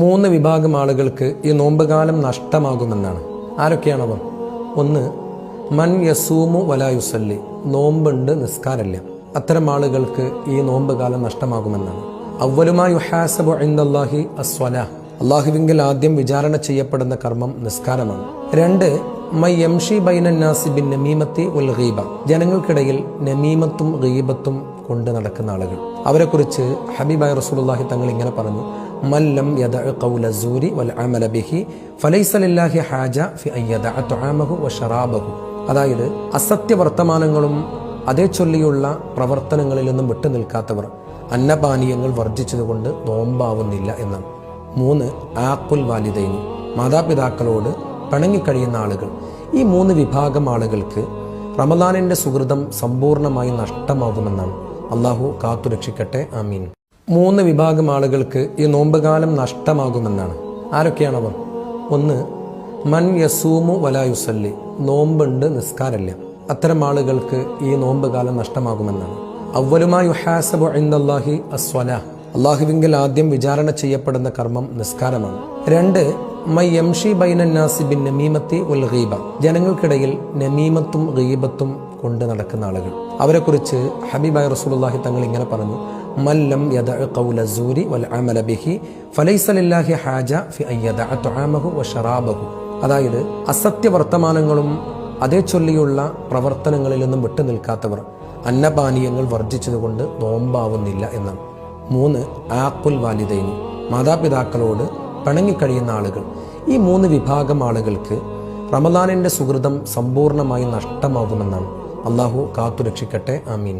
മൂന്ന് വിഭാഗം ആളുകൾക്ക് ഈ നോമ്പുകാലം നഷ്ടമാകുമെന്നാണ്. ആരൊക്കെയാണവർ? ഒന്ന്, മൻ യസൂമു വലായുസല്ലി, നോമ്പുണ്ട് നിസ്കാരമില്ല. അത്തരം ആളുകൾക്ക് ഈ നോമ്പുകാലം നഷ്ടമാകുമെന്നാണ്. അവ്വലുമാ യുഹാസബു ഇൻദല്ലാഹി അസ്വലാഹ്, അള്ളാഹുവിങ്കിൽ ആദ്യം വിചാരണ ചെയ്യപ്പെടുന്ന കർമ്മം നിസ്കാരമാണ്. രണ്ട്, മൈ യംഷി ബൈനന്നാസി ബിൻ നമീമത്തി വൽ ഗീബ, ജനങ്ങൾക്കിടയിൽ നമീമത്തും ഗീബത്തും കൊണ്ട് നടക്കുന്ന ആളുകൾ. അവരെക്കുറിച്ച് ഹബീബായ റസൂലുള്ളാഹി തങ്ങൾ ഇങ്ങനെ പറഞ്ഞു: മല്ലം യദഅ ഖൗല സൂരി വൽ അമല ബിഹി ഫലൈസ ലില്ലാഹി ഹാജ ഫി അൻ യദഅ തുആമഹു വശറാബഹു. അതായത് അസത്യ വർത്തമാനങ്ങളും അതേ ചൊല്ലിയുള്ള പ്രവർത്തനങ്ങളിൽ നിന്നും വിട്ടു നിൽക്കാത്തവർ അന്നപാനീയങ്ങൾ വർജിച്ചതുകൊണ്ട് നോമ്പാവുന്നില്ല എന്നാണ്. മൂന്ന്, ആഖുൽ വാലിദൈനി, മാതാപിതാക്കളോട് പിണങ്ങിക്കഴിയുന്ന ആളുകൾ. ഈ മൂന്ന് വിഭാഗം ആളുകൾക്ക് റമദാനിന്റെ സുഹൃതം സമ്പൂർണമായി നഷ്ടമാകുമെന്നാണ്. അള്ളാഹു കാത്തുരക്ഷിക്കട്ടെ, ആമീൻ. മൂന്ന് വിഭാഗം ആളുകൾക്ക് ഈ നോമ്പുകാലം നഷ്ടമാകുമെന്നാണ്. ആരൊക്കെയാണവർ? ഒന്ന്, മൻ യസൂമു വലായുസല്ലി, നോമ്പുണ്ട് നിസ്കാരമില്ല. അത്തരം ആളുകൾക്ക് ഈ നോമ്പുകാലം നഷ്ടമാകുമെന്നാണ്. അവ്വലുമാ യുഹാസബു ഇൻദല്ലാഹി അസ്വലാഹ്, അള്ളാഹുവിങ്കിൽ ആദ്യം വിചാരണ ചെയ്യപ്പെടുന്ന കർമ്മം നിസ്കാരമാണ്. രണ്ട്, മൈ യംഷി ബൈനന്നാസി ബിൻ നമീമത്തി വൽ ഗീബ, ജനങ്ങൾക്കിടയിൽ നമീമത്തും ഗീബത്തും കൊണ്ട് നടക്കുന്ന ആളുകൾ. അവരെക്കുറിച്ച് ഹബീബായ റസൂലുള്ളാഹി തങ്ങൾ ഇങ്ങനെ പറഞ്ഞു: മല്ലം യദഅ ഖൗല സൂരി വൽ അമല ബിഹി ഫലൈസ ലില്ലാഹി ഹാജ ഫി അൻ യദഅ തുആമഹു വശറാബഹു. അതായത് അസത്യ വർത്തമാനങ്ങളും അതേ ചൊല്ലിയുള്ള പ്രവർത്തനങ്ങളിൽ നിന്നും വിട്ടു നിൽക്കാത്തവർ അന്നപാനീയങ്ങൾ വർജിച്ചതുകൊണ്ട് നോമ്പാവുന്നില്ല എന്നാണ്. മൂന്ന്, ആഖുൽ വാലിദൈനി, മാതാപിതാക്കളോട് പിണങ്ങിക്കഴിയുന്ന ആളുകൾ. ഈ മൂന്ന് വിഭാഗം ആളുകൾക്ക് റമദാനിന്റെ സുഹൃതം സമ്പൂർണമായി നഷ്ടമാകുമെന്നാണ്. അള്ളാഹു കാത്തുരക്ഷിക്കട്ടെ, ആമീൻ.